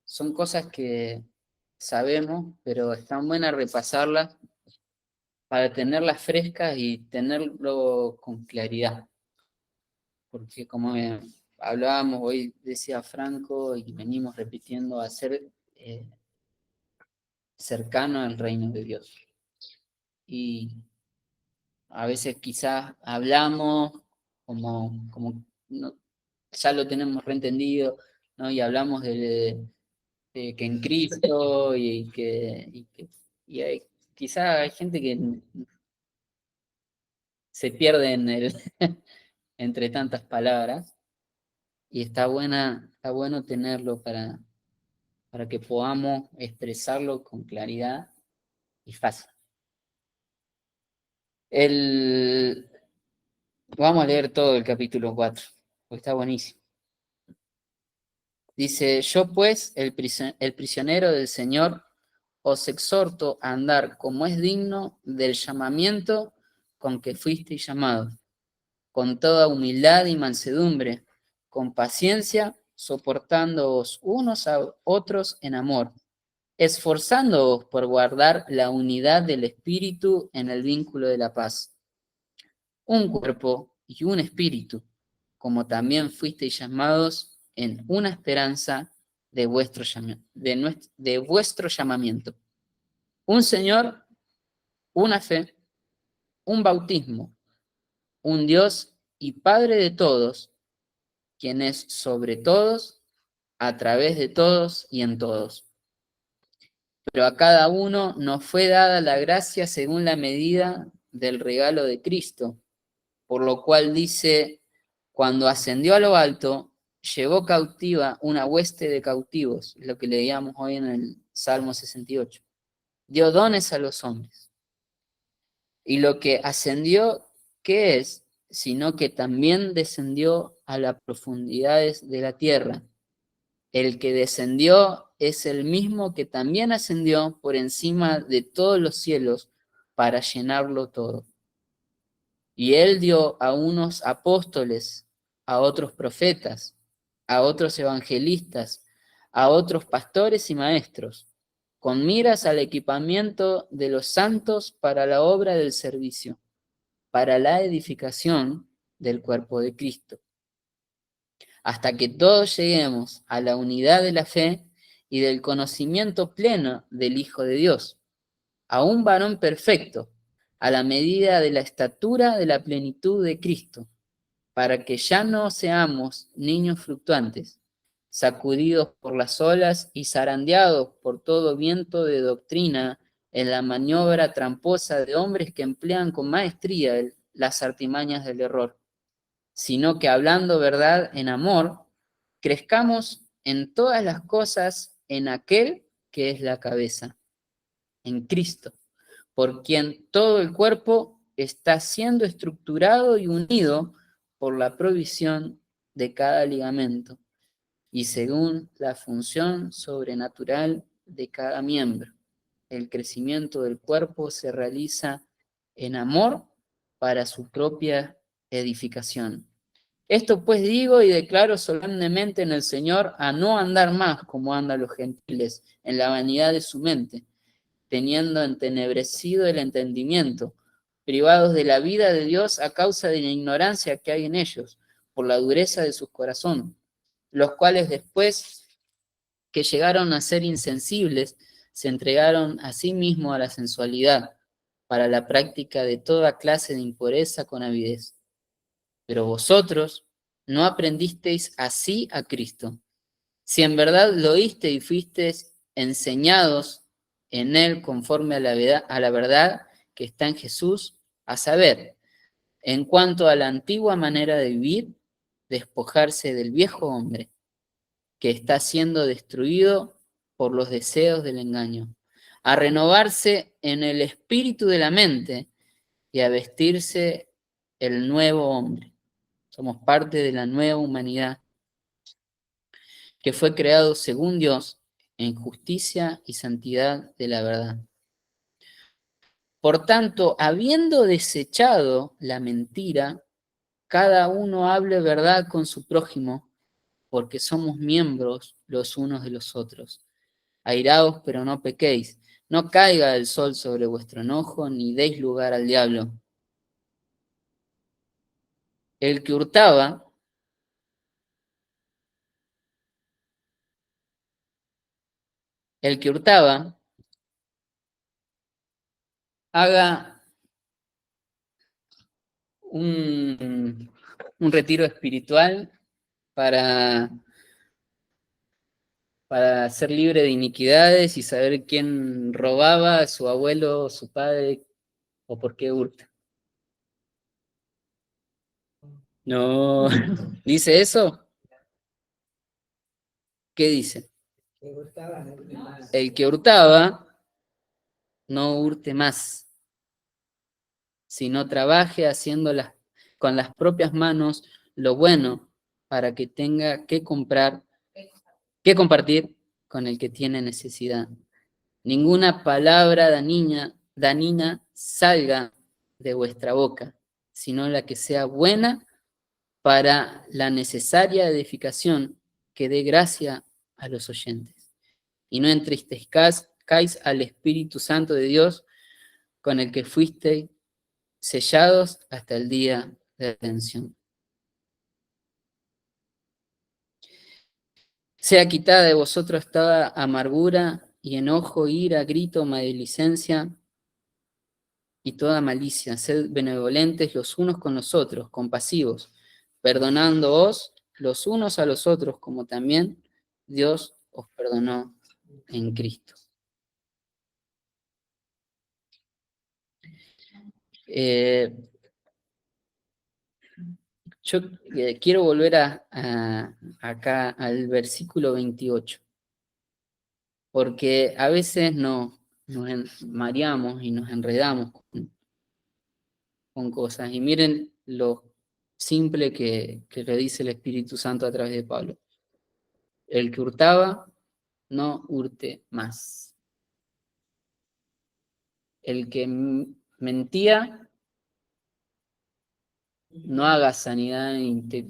son cosas que sabemos, pero están buenas repasarlas para tenerlas frescas y tenerlo con claridad. Porque como hablábamos hoy, decía Franco, y venimos repitiendo, a ser cercano al reino de Dios. Y a veces quizás hablamos como no, ya lo tenemos reentendido, ¿no? Y hablamos de que en Cristo quizás hay gente que se pierde entre tantas palabras y está bueno tenerlo para que podamos expresarlo con claridad y fácil. Vamos a leer todo el capítulo 4, porque está buenísimo. Dice, yo pues, el prisionero del Señor, os exhorto a andar como es digno del llamamiento con que fuisteis llamados, con toda humildad y mansedumbre, con paciencia, soportándoos unos a otros en amor, esforzándoos por guardar la unidad del Espíritu en el vínculo de la paz. Un cuerpo y un espíritu, como también fuisteis llamados en una esperanza de vuestro llamamiento. Un Señor, una fe, un bautismo, un Dios y Padre de todos, quien es sobre todos, a través de todos y en todos. Pero a cada uno nos fue dada la gracia según la medida del regalo de Cristo, por lo cual dice, cuando ascendió a lo alto, llevó cautiva una hueste de cautivos, lo que leíamos hoy en el Salmo 68. Dio dones a los hombres. Y lo que ascendió, ¿qué es? Sino que también descendió a las profundidades de la tierra. El que descendió es el mismo que también ascendió por encima de todos los cielos para llenarlo todo. Y él dio a unos apóstoles, a otros profetas, a otros evangelistas, a otros pastores y maestros, con miras al equipamiento de los santos para la obra del servicio, para la edificación del cuerpo de Cristo, hasta que todos lleguemos a la unidad de la fe y del conocimiento pleno del Hijo de Dios, a un varón perfecto, a la medida de la estatura de la plenitud de Cristo, para que ya no seamos niños fluctuantes, sacudidos por las olas y zarandeados por todo viento de doctrina en la maniobra tramposa de hombres que emplean con maestría las artimañas del error, sino que hablando verdad en amor, crezcamos en todas las cosas en aquel que es la cabeza, en Cristo, por quien todo el cuerpo está siendo estructurado y unido por la provisión de cada ligamento y según la función sobrenatural de cada miembro. El crecimiento del cuerpo se realiza en amor para su propia edificación. Esto pues digo y declaro solemnemente en el Señor a no andar más como andan los gentiles en la vanidad de su mente, teniendo entenebrecido el entendimiento, privados de la vida de Dios a causa de la ignorancia que hay en ellos, por la dureza de sus corazones, los cuales después que llegaron a ser insensibles, se entregaron a sí mismos a la sensualidad, para la práctica de toda clase de impureza con avidez. Pero vosotros no aprendisteis así a Cristo. Si en verdad lo oíste y fuisteis enseñados en él conforme a la verdad que está en Jesús, a saber, en cuanto a la antigua manera de vivir, despojarse del viejo hombre, que está siendo destruido por los deseos del engaño, a renovarse en el espíritu de la mente y a vestirse el nuevo hombre. Somos parte de la nueva humanidad que fue creado según Dios en justicia y santidad de la verdad. Por tanto, habiendo desechado la mentira, cada uno hable verdad con su prójimo, porque somos miembros los unos de los otros. Airaos, pero no pequéis. No caiga el sol sobre vuestro enojo, ni deis lugar al diablo. El que hurtaba, haga un retiro espiritual para ser libre de iniquidades y saber quién robaba, a su abuelo, su padre, o por qué hurta. No, ¿dice eso? ¿Qué dice? El que hurtaba, no hurte más, sino trabaje haciendo con las propias manos lo bueno para que tenga que compartir con el que tiene necesidad. Ninguna palabra danina salga de vuestra boca, sino la que sea buena para la necesaria edificación que dé gracia a los oyentes. Y no entristezcáis al Espíritu Santo de Dios, con el que fuisteis sellados hasta el día de redención. Sea quitada de vosotros toda amargura y enojo, ira, grito, maledicencia y toda malicia. Sed benevolentes los unos con los otros, compasivos, perdonándoos los unos a los otros, como también Dios os perdonó en Cristo. Yo quiero volver acá al versículo 28, porque a veces nos mareamos y nos enredamos con cosas. Y miren lo simple que le dice el Espíritu Santo a través de Pablo. El que hurtaba, no hurte más. El que mentía, no haga sanidad,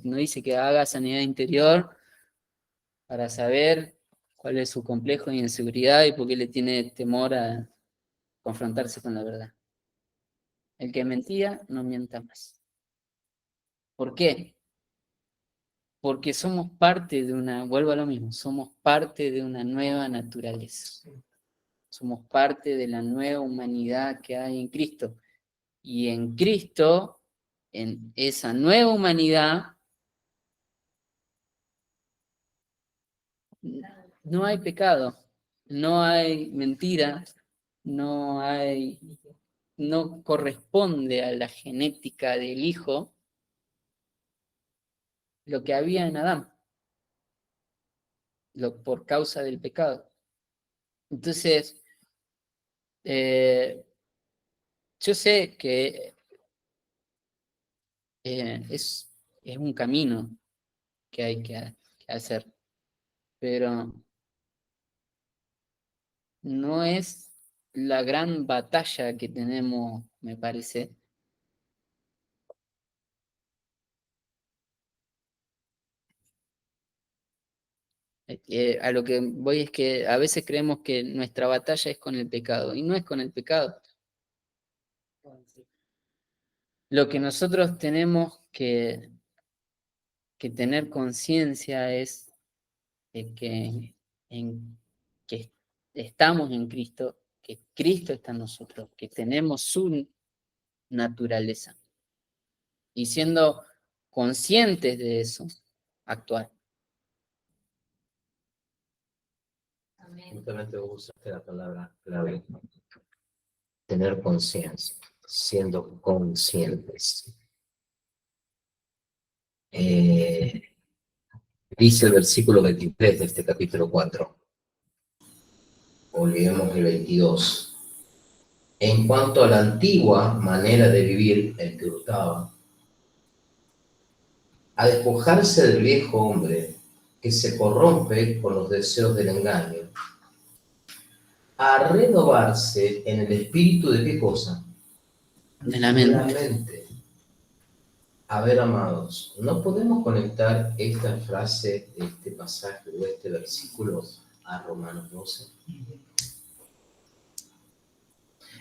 no dice que haga sanidad interior para saber cuál es su complejo de inseguridad y por qué le tiene temor a confrontarse con la verdad. El que mentía, no mienta más. ¿Por qué? Porque somos parte vuelvo a lo mismo, somos parte de una nueva naturaleza. Somos parte de la nueva humanidad que hay en Cristo. Y en Cristo, en esa nueva humanidad, no hay pecado, no hay mentira, no corresponde a la genética del Hijo lo que había en Adán, por causa del pecado. Entonces, yo sé que es un camino que hay que hacer, pero no es la gran batalla que tenemos, me parece. A lo que voy es que a veces creemos que nuestra batalla es con el pecado, y no es con el pecado. Lo que nosotros tenemos que tener conciencia es de que estamos en Cristo, que Cristo está en nosotros, que tenemos su naturaleza. Y siendo conscientes de eso, actuar. Justamente vos usaste la palabra clave. Tener conciencia, siendo conscientes. Dice el versículo 23 de este capítulo 4. Olvidemos el 22. En cuanto a la antigua manera de vivir, el que hurtaba, a despojarse del viejo hombre que se corrompe con los deseos del engaño, a renovarse en el espíritu de qué cosa? De la De la mente. mente. A ver, amados, ¿no podemos conectar esta frase, este pasaje o este versículo a Romanos 12?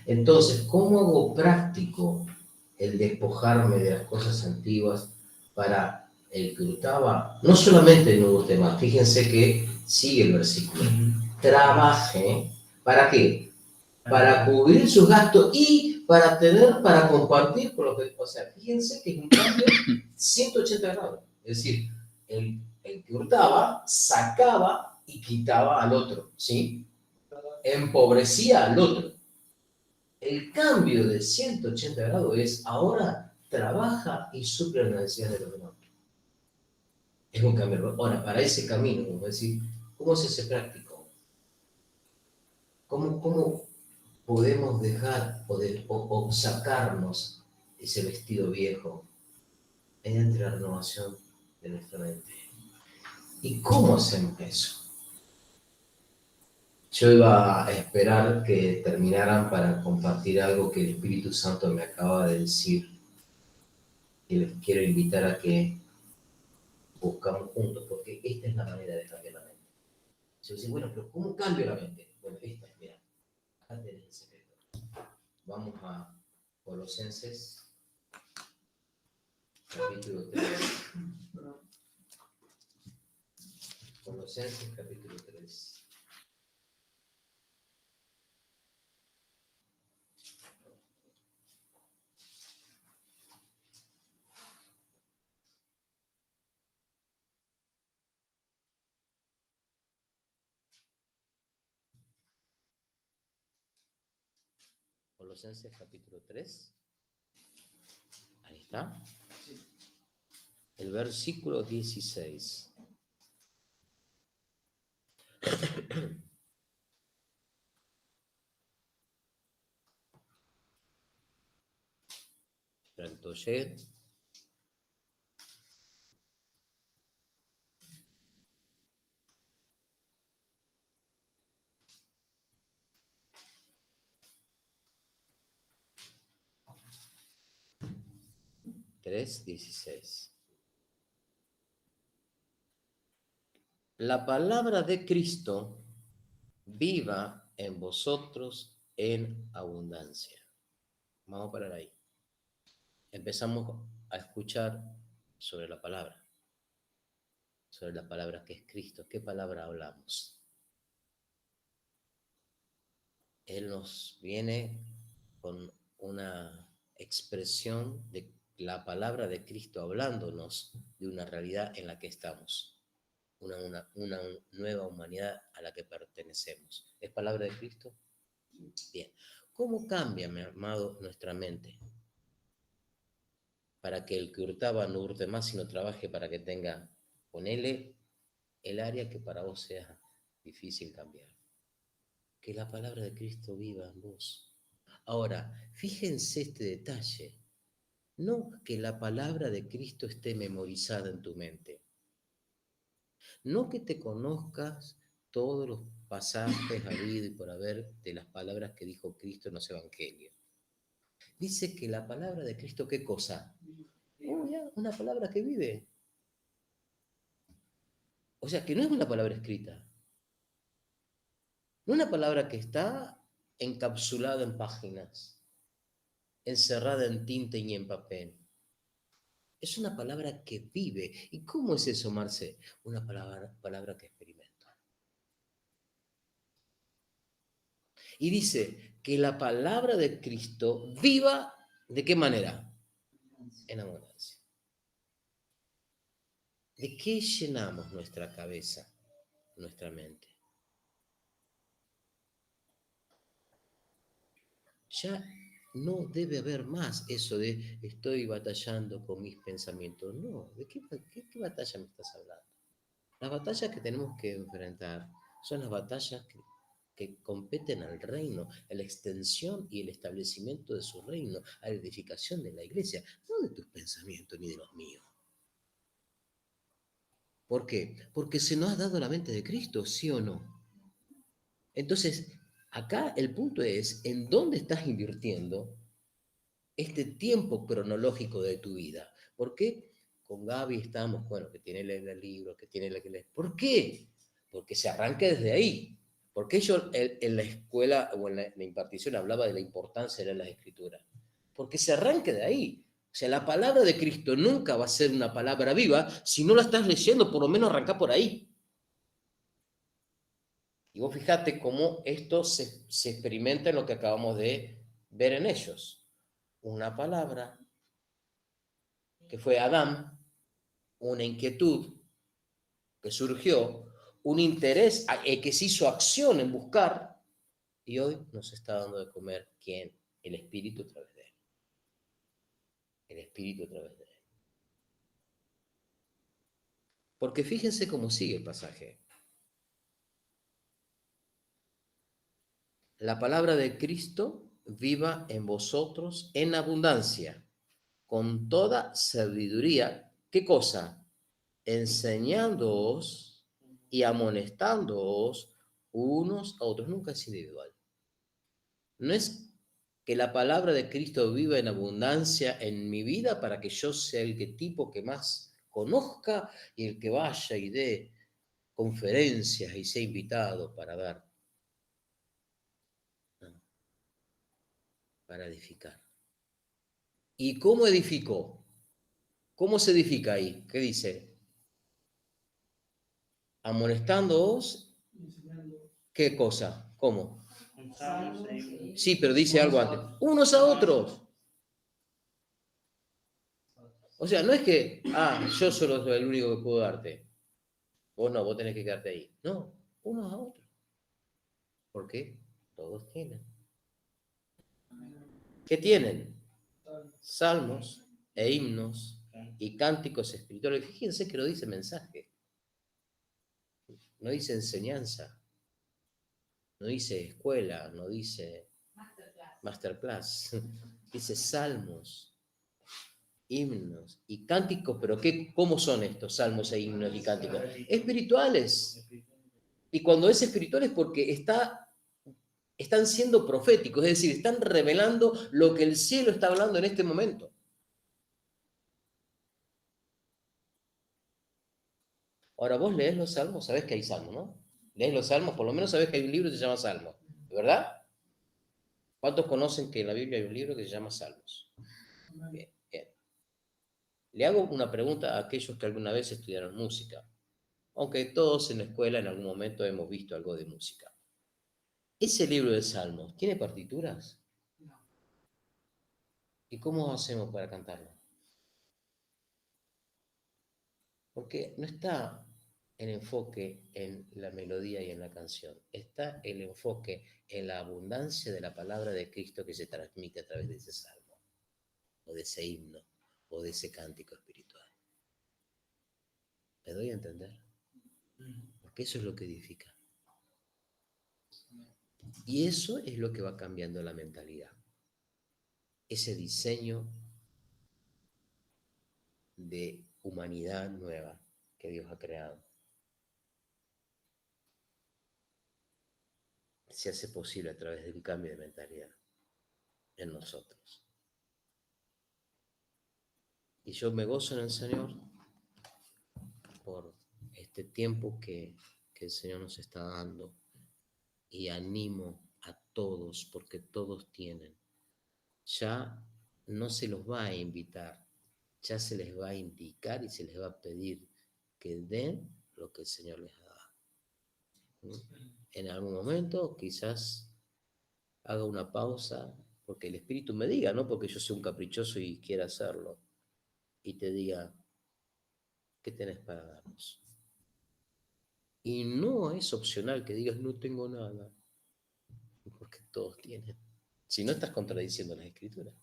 Entonces, ¿cómo hago práctico el despojarme de las cosas antiguas para el que hurtaba? No solamente el nuevo tema, fíjense que sigue el versículo. Trabaje, ¿para qué? Para cubrir sus gastos y para tener, para compartir con los que, o sea, fíjense que es un cambio 180 grados. Es decir, el que hurtaba sacaba y quitaba al otro, ¿sí? Empobrecía al otro. El cambio de 180 grados es ahora trabaja y suple las necesidades de los demás. Es un cambio. Ahora, para ese camino, como decir, ¿cómo es ese práctico? ¿Cómo podemos dejar o sacarnos ese vestido viejo mediante la renovación de nuestra mente? ¿Y cómo hacemos eso? Yo iba a esperar que terminaran para compartir algo que el Espíritu Santo me acaba de decir y les quiero invitar a que buscamos juntos, porque esta es la manera de cambiar la mente. Se dice, bueno, pero ¿cómo cambio la mente? Bueno, esta es, mira, acá tenés el secreto. Vamos a Colosenses, capítulo 3. Colosenses, capítulo 3. Colosenses, capítulo 3. Ahí está. El versículo 16. Frantoyer. Tres 16. La palabra de Cristo viva en vosotros en abundancia. Vamos a parar ahí. Empezamos a escuchar sobre la palabra que es Cristo. ¿Qué palabra hablamos? Él nos viene con una expresión de la palabra de Cristo hablándonos de una realidad en la que estamos, una nueva humanidad a la que pertenecemos. ¿Es palabra de Cristo? Bien. ¿Cómo cambia, mi amado, nuestra mente? Para que el que hurtaba no hurte más, sino trabaje para que tenga, ponele el área que para vos sea difícil cambiar. Que la palabra de Cristo viva en vos. Ahora, fíjense este detalle. No que la palabra de Cristo esté memorizada en tu mente. No que te conozcas todos los pasajes habido y por haber de las palabras que dijo Cristo en los evangelios. Dice que la palabra de Cristo, ¿qué cosa? Oh, ya, una palabra que vive. O sea, que no es una palabra escrita. No es una palabra que está encapsulada en páginas, encerrada en tinta y en papel. Es una palabra que vive. ¿Y cómo es eso, Marce? Una palabra que experimenta. Y dice que la palabra de Cristo viva, ¿de qué manera? En abundancia. ¿De qué llenamos nuestra cabeza, nuestra mente? Ya no debe haber más eso de estoy batallando con mis pensamientos. No, ¿de qué batalla me estás hablando? Las batallas que tenemos que enfrentar son las batallas que competen al reino, a la extensión y el establecimiento de su reino, a la edificación de la iglesia, no de tus pensamientos ni de los míos. ¿Por qué? Porque se nos ha dado la mente de Cristo, ¿sí o no? Entonces, acá el punto es, ¿en dónde estás invirtiendo este tiempo cronológico de tu vida? ¿Por qué? Con Gaby estamos, bueno, que tiene el libro, que tiene que leer. ¿Por qué? Porque se arranca desde ahí. Porque yo en la escuela o en la impartición hablaba de la importancia de las escrituras. Porque se arranca de ahí. O sea, la palabra de Cristo nunca va a ser una palabra viva si no la estás leyendo, por lo menos arranca por ahí. Y vos fijate cómo esto se experimenta en lo que acabamos de ver en ellos. Una palabra que fue Adán, una inquietud que surgió, un interés que se hizo acción en buscar, y hoy nos está dando de comer, ¿quién? El Espíritu a través de él. El Espíritu a través de él. Porque fíjense cómo sigue el pasaje. La palabra de Cristo viva en vosotros en abundancia, con toda sabiduría. ¿Qué cosa? Enseñándoos y amonestándoos unos a otros. Nunca es individual. No es que la palabra de Cristo viva en abundancia en mi vida para que yo sea el tipo que más conozca y el que vaya y dé conferencias y sea invitado para dar. No, para edificar. ¿Y cómo edificó? ¿Cómo se edifica ahí? ¿Qué dice? Amonestándoos. ¿Qué cosa? ¿Cómo? Sí, pero dice algo antes. Unos a otros. O sea, no es que, yo solo soy el único que puedo darte. Vos no, vos tenés que quedarte ahí. No, unos a otros. ¿Por qué? Todos tienen. ¿Qué tienen? Salmos e himnos y cánticos espirituales. Fíjense que no dice mensaje. No dice enseñanza. No dice escuela. No dice masterclass. Dice salmos, himnos y cánticos. ¿Pero cómo son estos salmos e himnos y cánticos? Espirituales. Y cuando es espiritual es porque están siendo proféticos, es decir, están revelando lo que el cielo está hablando en este momento. Ahora, vos lees los salmos, sabés que hay salmos, ¿no? Lees los salmos, por lo menos sabés que hay un libro que se llama Salmos, ¿verdad? ¿Cuántos conocen que en la Biblia hay un libro que se llama Salmos? Bien, bien. Le hago una pregunta a aquellos que alguna vez estudiaron música, aunque todos en la escuela en algún momento hemos visto algo de música. ¿Ese libro de Salmos tiene partituras? ¿Y cómo hacemos para cantarlo? Porque no está el enfoque en la melodía y en la canción, está el enfoque en la abundancia de la palabra de Cristo que se transmite a través de ese salmo, o de ese himno, o de ese cántico espiritual. ¿Me doy a entender? Porque eso es lo que edifica. Y eso es lo que va cambiando la mentalidad. Ese diseño de humanidad nueva que Dios ha creado se hace posible a través de un cambio de mentalidad en nosotros. Y yo me gozo en el Señor por este tiempo que el Señor nos está dando y animo a todos, porque todos tienen. Ya no se los va a invitar, ya se les va a indicar y se les va a pedir que den lo que el Señor les da. En algún momento quizás haga una pausa, porque el Espíritu me diga, no porque yo sea un caprichoso y quiera hacerlo, y te diga, ¿qué tenés para darnos? Y no es opcional que digas, no tengo nada, porque todos tienen. Si no, estás contradiciendo las Escrituras.